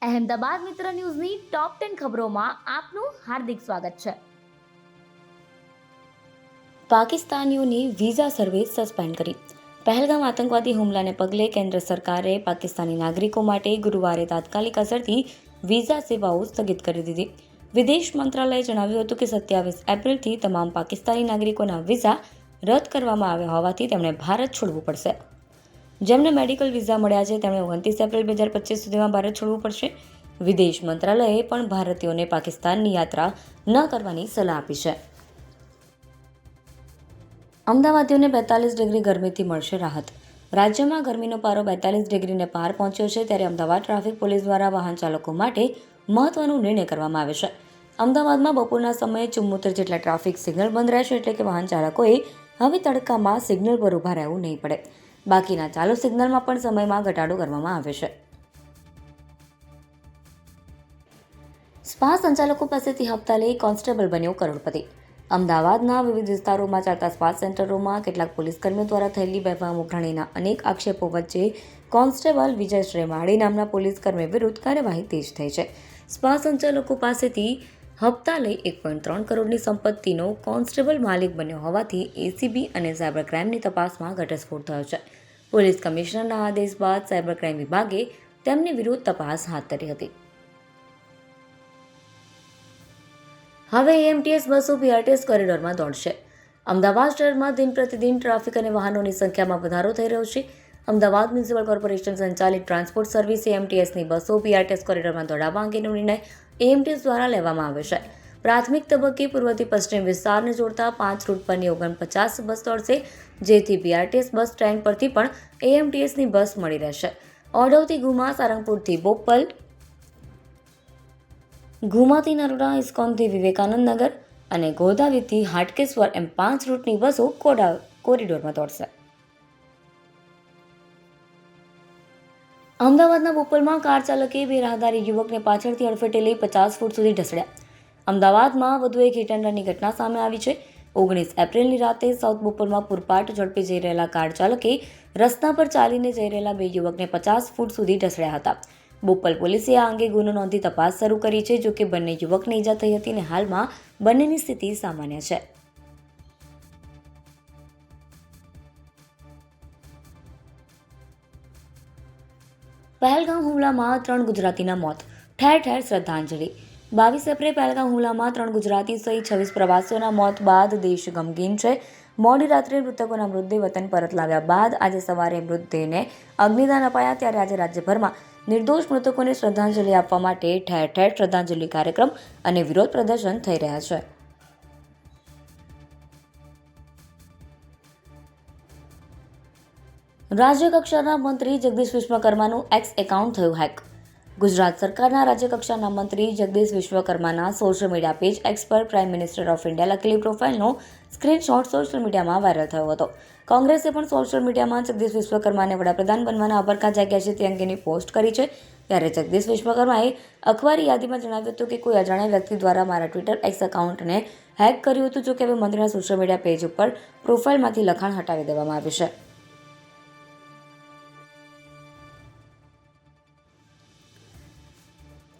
અહેમદાબાદ મિત્ર ન્યૂઝની ટોપ 10 ખબરોમાં આપનું હાર્દિક સ્વાગત છે. પાકિસ્તાનીઓની વિઝા સર્વિસ સસ્પેન્ડ કરી. પહેલગામ આતંકવાદી હુમલાને પગલે કેન્દ્ર સરકારે પાકિસ્તાની નાગરિકો માટે ગુરુવારે તાત્કાલિક અસરથી વિઝા સેવાઓ સ્થગિત કરી દીધી. વિદેશ મંત્રાલયે જણાવ્યું હતું કે 27 એપ્રિલથી તમામ પાકિસ્તાની નાગરિકોના વિઝા રદ કરવામાં આવ્યા હોવાથી તેમણે ભારત છોડવું પડશે. જેમને મેડિકલ વિઝા મળ્યા છે તેમણે 29 એપ્રિલ 2025 સુધીમાં ભારત છોડવું પડશે. વિદેશ મંત્રાલયે પણ ભારતીયોને પાકિસ્તાનની યાત્રા ન કરવાની સલાહ આપી છે. અમદાવાદીઓને 42 ડિગ્રી ગરમીથી મળશે રાહત. રાજ્યમાં ગરમીનો પારો 42 ડિગ્રીને પાર પહોંચ્યો છે, ત્યારે અમદાવાદ ટ્રાફિક પોલીસ દ્વારા વાહન ચાલકો માટે મહત્વનો નિર્ણય કરવામાં આવ્યો છે. અમદાવાદમાં બપોરના સમયે 74 જેટલા ટ્રાફિક સિગ્નલ બંધ રહેશે, એટલે કે વાહન ચાલકોએ હવે તડકામાં સિગ્નલ પર ઊભા રહેવું નહીં પડે. બાકીના ચાલુ સિગ્નલમાં પણ સમયમાં ઘટાડો કરવામાં આવ્યો છે. સ્પા સંચાલકો પાસેથી હપ્તા લઈ કોન્સ્ટેબલ બન્યો કરોડપતિ. અમદાવાદના વિવિધ વિસ્તારોમાં ચાલતા સ્પા સેન્ટરોમાં કેટલાક પોલીસકર્મીઓ દ્વારા થયેલી બેફામ ઉઘરાણીના અનેક આક્ષેપો વચ્ચે કોન્સ્ટેબલ વિજય શ્રેમાળી નામના પોલીસકર્મી વિરુદ્ધ કાર્યવાહી તેજ થઈ છે. સ્પા સંચાલકો પાસેથી હપ્તા લઈ 1.3 કરોડની સંપત્તિનો કોન્સ્ટેબલ માલિક બન્યો હોવાથી એસીબી અને સાયબર ક્રાઇમની તપાસમાં ઘટસ્ફોટ થયો છે. પોલીસ કમિશનરના આદેશ બાદ સાયબર ક્રાઇમ વિભાગે તેમની વિરુદ્ધ તપાસ હાથ ધરી હતી. હવે એએમટીએસ બસો બીઆરટીએસ કોરિડોરમાં દોડશે. અમદાવાદ શહેરમાં દિન પ્રતિદિન ટ્રાફિક અને વાહનોની સંખ્યામાં વધારો થઈ રહ્યો છે. અમદાવાદ મ્યુનિસિપલ કોર્પોરેશન સંચાલિત ટ્રાન્સપોર્ટ સર્વિસ એએમટીએસની બસો બીઆરટીએસ કોરિડોરમાં દોડાવવા અંગેનો નિર્ણય એએમટીએસ દ્વારા લેવામાં આવ્યો છે. પ્રાથમિક તબક્કે પૂર્વથી પશ્ચિમ વિસ્તારને જોડતા 5 રૂટ પરની 49 બસ દોડશે, જેથી બીઆરટીએસ બસ સ્ટેન્ડ પરથી પણ એએમટીએસની બસ મળી રહેશે. ઓઢવથી ગુમા, સારંગપુરથી બોપલ, ગુમાથી નરોડા, ઇસ્કોનથી વિવેકાનંદ નગર અને ગોદાવીથી હાટકેશ્વર એમ 5 રૂટની બસો કોરિડોરમાં દોડશે. અમદાવાદના બોપલમાં કાર ચાલકે બે રાહદારી યુવકને પાછળથી અડફેટે લઈ 50 ફૂટ સુધી ઢસડ્યા. અમદાવાદમાં વધુ એક હિટ એન્ડ રનની ઘટના સામે આવી છે. 19 એપ્રિલની રાતે સાઉથ બોપલમાં પૂરપાટ ઝડપે જઈ રહેલા કાર ચાલકે રસ્તા પર ચાલીને જઈ રહેલા બે યુવકને 50 ફૂટ સુધી ઢસડ્યા હતા. બોપલ પોલીસે આ અંગે ગુનો નોંધી તપાસ શરૂ કરી છે. જોકે બંને યુવકને ઈજા થઈ હતી અને હાલમાં બંનેની સ્થિતિ સામાન્ય છે. પહેલગામ હુમલામાં 3 ગુજરાતીના મોત, ઠેર ઠેર શ્રદ્ધાંજલિ. 22 એપ્રિલે પહેલગામ હુમલામાં 3 ગુજરાતી સહિત 26 પ્રવાસીઓના મોત બાદ દેશ ગમગીન છે. મોડી રાત્રે મૃતકોના મૃતદેહ વતન પરત લાવ્યા બાદ આજે સવારે મૃતદેહને અગ્નિદાન અપાયા. ત્યારે આજે રાજ્યભરમાં નિર્દોષ મૃતકોને શ્રદ્ધાંજલિ આપવા માટે ઠેર ઠેર શ્રદ્ધાંજલિ કાર્યક્રમ અને વિરોધ પ્રદર્શન થઈ રહ્યા છે. રાજ્યકક્ષાના મંત્રી જગદીશ વિશ્વકર્માનું એક્સ એકાઉન્ટ થયું હેક. ગુજરાત સરકારના રાજ્યકક્ષાના મંત્રી જગદીશ વિશ્વકર્માના સોશિયલ મીડિયા પેજ એક્સ પર પ્રાઇમ મિનિસ્ટર ઓફ ઇન્ડિયા લખેલી પ્રોફાઇલનો સ્ક્રીનશોટ સોશિયલ મીડિયામાં વાયરલ થયો હતો. કોંગ્રેસે પણ સોશિયલ મીડિયામાં જગદીશ વિશ્વકર્માને વડાપ્રધાન બનવાના અબરખા જાગ્યા છે તે અંગેની પોસ્ટ કરી છે. ત્યારે જગદીશ વિશ્વકર્માએ અખબારી યાદીમાં જણાવ્યું હતું કે કોઈ અજાણ્યા વ્યક્તિ દ્વારા મારા ટ્વિટર એક્સ એકાઉન્ટને હેક કર્યું હતું. જોકે હવે મંત્રીના સોશિયલ મીડિયા પેજ ઉપર પ્રોફાઇલમાંથી લખાણ હટાવી દેવામાં આવ્યું છે.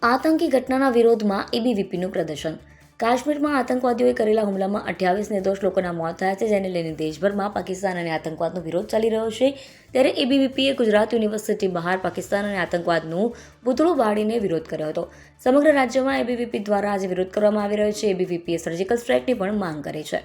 આતંકી ઘટનાના વિરોધમાં એબીવીપીનું પ્રદર્શન. કાશ્મીરમાં આતંકવાદીઓએ કરેલા હુમલામાં 28 નિર્દોષ લોકોના મોત થયા છે, જેને લઈને દેશભરમાં પાકિસ્તાન અને આતંકવાદનો વિરોધ ચાલી રહ્યો છે. ત્યારે એબીવીપીએ ગુજરાત યુનિવર્સિટી બહાર પાકિસ્તાન અને આતંકવાદનું પૂતળું બાળીને વિરોધ કર્યો હતો. સમગ્ર રાજ્યમાં એબીવીપી દ્વારા આજે વિરોધ કરવામાં આવી રહ્યો છે. એબીવીપીએ સર્જિકલ સ્ટ્રાઇકની પણ માંગ કરી છે.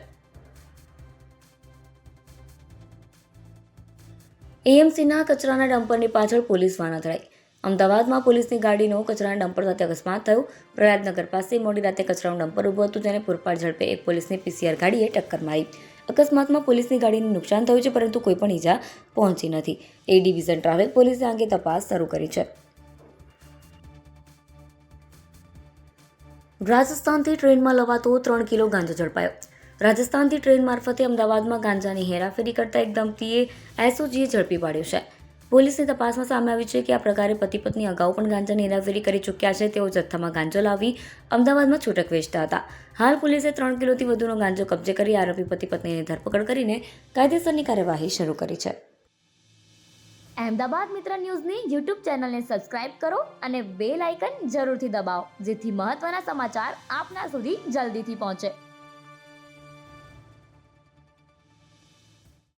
એએમસીના કચરાના ડમ્પરની પાછળ પોલીસ વાન અથડાઈ. અમદાવાદમાં પોલીસની ગાડીનો કચરાના ડમ્પર સાથે અકસ્માત થયો. પ્રયાગનગર પાસે મોડી રાતે કચરાનું ડમ્પર ઊભું હતું, જેને પૂરપાટ ઝડપે એક પોલીસની પીસીઆર ગાડીએ ટક્કર મારી. અકસ્માતમાં પોલીસની ગાડીને નુકસાન થયું છે, પરંતુ કોઈ પણ ઈજા પહોંચી નથી. એ ડિવિઝન ટ્રાફિક પોલીસે આ અંગે તપાસ શરૂ કરી છે. રાજસ્થાનથી ટ્રેનમાં લવાતો 3 કિલો ગાંજો ઝડપાયો. રાજસ્થાનથી ટ્રેન મારફતે અમદાવાદમાં ગાંજાની હેરાફેરી કરતા એક દંપતીએ એસઓજીએ ઝડપી પાડ્યો છે. પોલીસની તપાસમાં સામે આવી છે કે આ પ્રકારે પતિ પત્ની અગાઉ પણ ગાંજાની હેરાફેરી કરી ચૂક્યા છે. તેઓ જથ્થામાં ગાંજો લાવી અમદાવાદમાં છૂટક વેચતા હતા. હાલ પોલીસે 3 કિલોથી વધુનો ગાંજો કબજે કરી આરોપી પતિ પત્નીની ધરપકડ કરીને કાયદેસરની કાર્યવાહી શરૂ કરી છે. અહેમદાબાદ મિત્ર ન્યૂઝની યુટ્યુબ ચેનલને સબસ્ક્રાઇબ કરો અને બેલ આઇકન જરૂરથી દબાવો જેથી મહત્ત્વના સમાચાર આપના સુધી જલ્દીથી પહોંચે.